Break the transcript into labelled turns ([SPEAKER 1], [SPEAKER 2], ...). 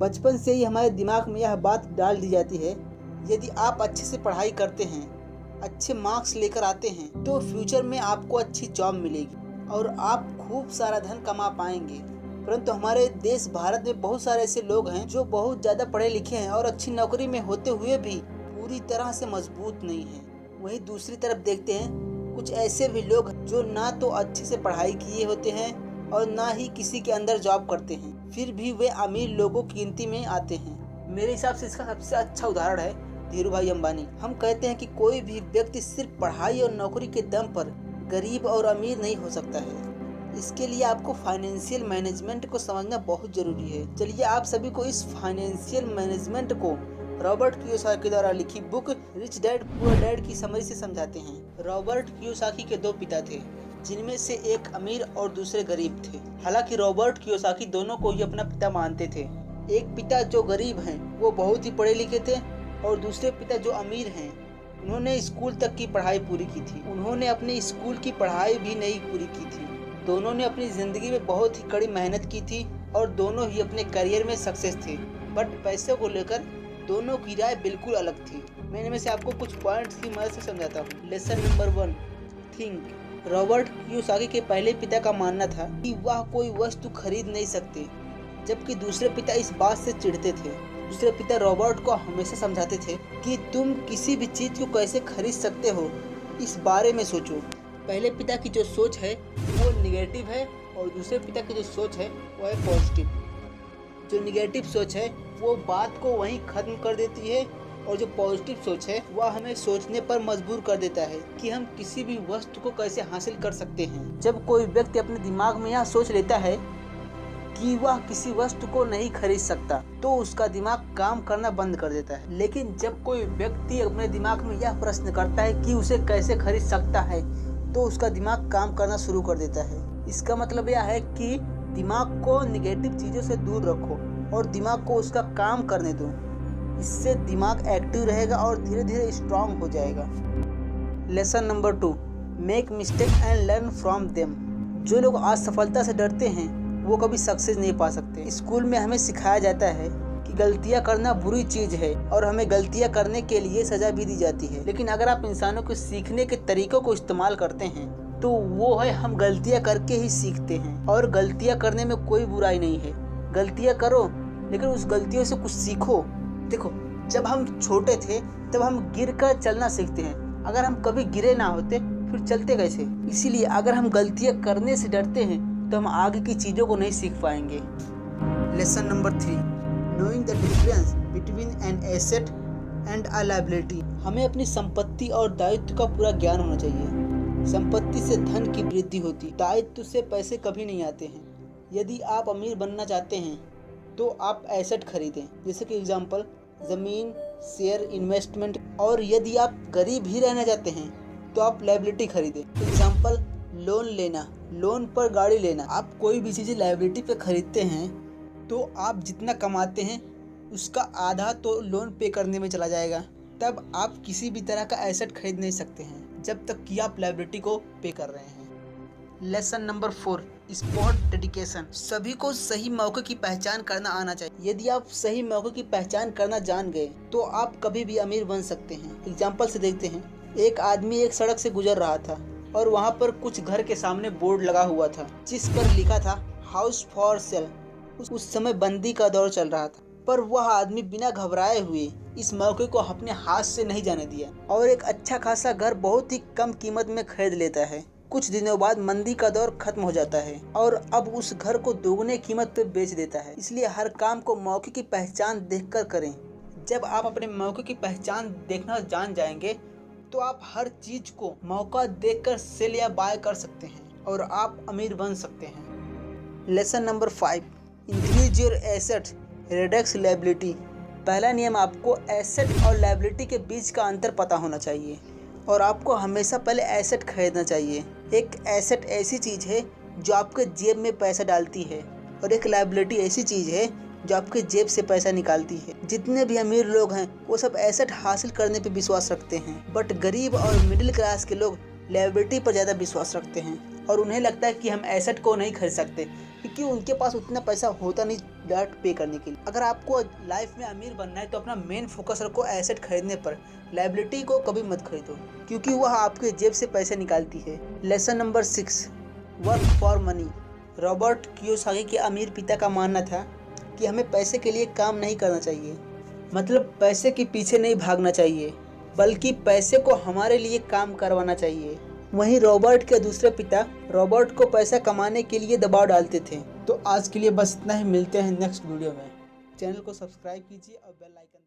[SPEAKER 1] बचपन से ही हमारे दिमाग में यह बात डाल दी जाती है, यदि आप अच्छे से पढ़ाई करते हैं, अच्छे मार्क्स लेकर आते हैं तो फ्यूचर में आपको अच्छी जॉब मिलेगी और आप खूब सारा धन कमा पाएंगे। परंतु हमारे देश भारत में बहुत सारे ऐसे लोग हैं जो बहुत ज़्यादा पढ़े लिखे हैं और अच्छी नौकरी में होते हुए भी पूरी तरह से मजबूत नहीं हैं। वहीं दूसरी तरफ देखते हैं कुछ ऐसे भी लोग जो ना तो अच्छे से पढ़ाई किए होते हैं और ना ही किसी के अंदर जॉब करते हैं, फिर भी वे अमीर लोगों की गिनती में आते हैं। मेरे हिसाब से इसका सबसे अच्छा उदाहरण है धीरू भाई अंबानी। हम कहते हैं कि कोई भी व्यक्ति सिर्फ पढ़ाई और नौकरी के दम पर गरीब और अमीर नहीं हो सकता है। इसके लिए आपको फाइनेंशियल मैनेजमेंट को समझना बहुत जरूरी है। चलिए आप सभी को इस फाइनेंशियल मैनेजमेंट को रॉबर्ट कियोसाकी द्वारा लिखी book rich dad poor dad की समझ से समझाते हैं। रॉबर्ट कियोसाकी के 2 पिता थे, जिनमें से एक अमीर और दूसरे गरीब थे। हालांकि रॉबर्ट कियोसाकी दोनों को ही अपना पिता मानते थे। एक पिता जो गरीब हैं वो बहुत ही पढ़े लिखे थे और दूसरे पिता जो अमीर हैं उन्होंने स्कूल तक की पढ़ाई पूरी की थी। उन्होंने अपने स्कूल की पढ़ाई भी नहीं पूरी की थी। दोनों ने अपनी ज़िंदगी में बहुत ही कड़ी मेहनत की थी और दोनों ही अपने करियर में सक्सेस थे, बट पैसे को लेकर दोनों की राय बिल्कुल अलग थी। मैं इनमें से आपको कुछ पॉइंट्स की मदद से समझाता हूँ। Lesson number 1, think. Robert Kiyosaki के पहले पिता का मानना था कि वह कोई वस्तु खरीद नहीं सकते, जबकि दूसरे पिता इस बात से चिढ़ते थे। दूसरे पिता रॉबर्ट को हमेशा समझाते थे कि तुम किसी भी चीज़ को कैसे खरीद सकते हो, इस बारे में सोचो। पहले पिता की जो सोच है वो निगेटिव है और दूसरे पिता की जो सोच है वो है पॉजिटिव। जो निगेटिव सोच है वो बात को वहीं ख़त्म कर देती है और जो पॉजिटिव सोच है वह हमें सोचने पर मजबूर कर देता है कि हम किसी भी वस्तु को कैसे हासिल कर सकते हैं। जब कोई व्यक्ति अपने दिमाग में यह सोच लेता है कि वह किसी वस्तु को नहीं खरीद सकता तो उसका दिमाग काम करना बंद कर देता है। लेकिन जब कोई व्यक्ति अपने दिमाग में यह प्रश्न करता है कि उसे कैसे खरीद सकता है तो उसका दिमाग काम करना शुरू कर देता है। इसका मतलब यह है कि दिमाग को नेगेटिव चीज़ों से दूर रखो और दिमाग को उसका काम करने दो। इससे दिमाग एक्टिव रहेगा और धीरे धीरे स्ट्रांग हो जाएगा। Lesson number 2, make mistake and learn from them. जो लोग आज सफलता से डरते हैं वो कभी सक्सेस नहीं पा सकते। स्कूल में हमें सिखाया जाता है कि गलतियां करना बुरी चीज़ है और हमें गलतियां करने के लिए सज़ा भी दी जाती है। लेकिन अगर आप इंसानों को सीखने के तरीक़ों को इस्तेमाल करते हैं तो वो है हम गलतियां करके ही सीखते हैं और गलतियां करने में कोई बुराई नहीं है। गलतियां करो लेकिन उस गलतियों से कुछ सीखो। देखो, जब हम छोटे थे तब हम गिर कर चलना सीखते हैं। अगर हम कभी गिरे ना होते फिर चलते कैसे? इसीलिए अगर हम गलतियां करने से डरते हैं तो हम आगे की चीज़ों को नहीं सीख पाएंगे। Lesson number 3, knowing the difference between an asset and a liability. हमें अपनी संपत्ति और दायित्व का पूरा ज्ञान होना चाहिए। संपत्ति से धन की वृद्धि होती, दायित्व से पैसे कभी नहीं आते हैं। यदि आप अमीर बनना चाहते हैं तो आप एसेट खरीदें, जैसे कि एग्जांपल ज़मीन, शेयर, इन्वेस्टमेंट। और यदि आप गरीब ही रहना चाहते हैं तो आप लायबिलिटी खरीदें, एग्जांपल लोन लेना, लोन पर गाड़ी लेना। आप कोई भी चीज़ें लायबिलिटी पे खरीदते हैं तो आप जितना कमाते हैं उसका आधा तो लोन पे करने में चला जाएगा। तब आप किसी भी तरह का एसेट खरीद नहीं सकते हैं जब तक कि आप लायबिलिटी को पे कर रहे हैं। Lesson number 4, spot dedication. सभी को सही मौके की पहचान करना आना चाहिए। यदि आप सही मौके की पहचान करना जान गए तो आप कभी भी अमीर बन सकते हैं। एग्जाम्पल से देखते हैं, एक आदमी एक सड़क से गुजर रहा था और वहाँ पर कुछ घर के सामने बोर्ड लगा हुआ था जिस पर लिखा था हाउस फॉर सेल। उस समय बंदी का दौर चल रहा था, पर वह आदमी बिना घबराए हुए इस मौके को अपने हाथ से नहीं जाने दिया और एक अच्छा खासा घर बहुत ही कम कीमत में खरीद लेता है। कुछ दिनों बाद मंदी का दौर खत्म हो जाता है और अब उस घर को दोगुने कीमत पे बेच देता है। इसलिए हर काम को मौके की पहचान देखकर करें। जब आप अपने मौके की पहचान देखना जान जाएंगे तो आप हर चीज को मौका देखकर सेल या बाय कर सकते हैं और आप अमीर बन सकते हैं। Lesson number 5, increase your asset, Redux liability. पहला नियम, आपको एसेट और लायबिलिटी के बीच का अंतर पता होना चाहिए और आपको हमेशा पहले एसेट खरीदना चाहिए। एक एसेट ऐसी चीज़ है जो आपके जेब में पैसा डालती है और एक लायबिलिटी ऐसी चीज़ है जो आपके जेब से पैसा निकालती है। जितने भी अमीर लोग हैं वो सब एसेट हासिल करने पे विश्वास रखते हैं, बट गरीब और मिडिल क्लास के लोग लायबिलिटी पर ज़्यादा विश्वास रखते हैं और उन्हें लगता है कि हम एसेट को नहीं खरीद सकते क्योंकि उनके पास उतना पैसा होता नहीं डायरेक्ट पे करने के लिए। अगर आपको लाइफ में अमीर बनना है तो अपना मेन फोकस रखो एसेट खरीदने पर, लायबिलिटी को कभी मत खरीदो क्योंकि वह आपके जेब से पैसे निकालती है। Lesson number 6, work for money. Robert Kiyosaki के अमीर पिता का मानना था कि हमें पैसे के लिए काम नहीं करना चाहिए, मतलब पैसे के पीछे नहीं भागना चाहिए, बल्कि पैसे को हमारे लिए काम करवाना चाहिए। वहीं रॉबर्ट के दूसरे पिता रॉबर्ट को पैसा कमाने के लिए दबाव डालते थे। तो आज के लिए बस इतना ही, मिलते हैं नेक्स्ट वीडियो में। चैनल को सब्सक्राइब कीजिए और बेल आइकन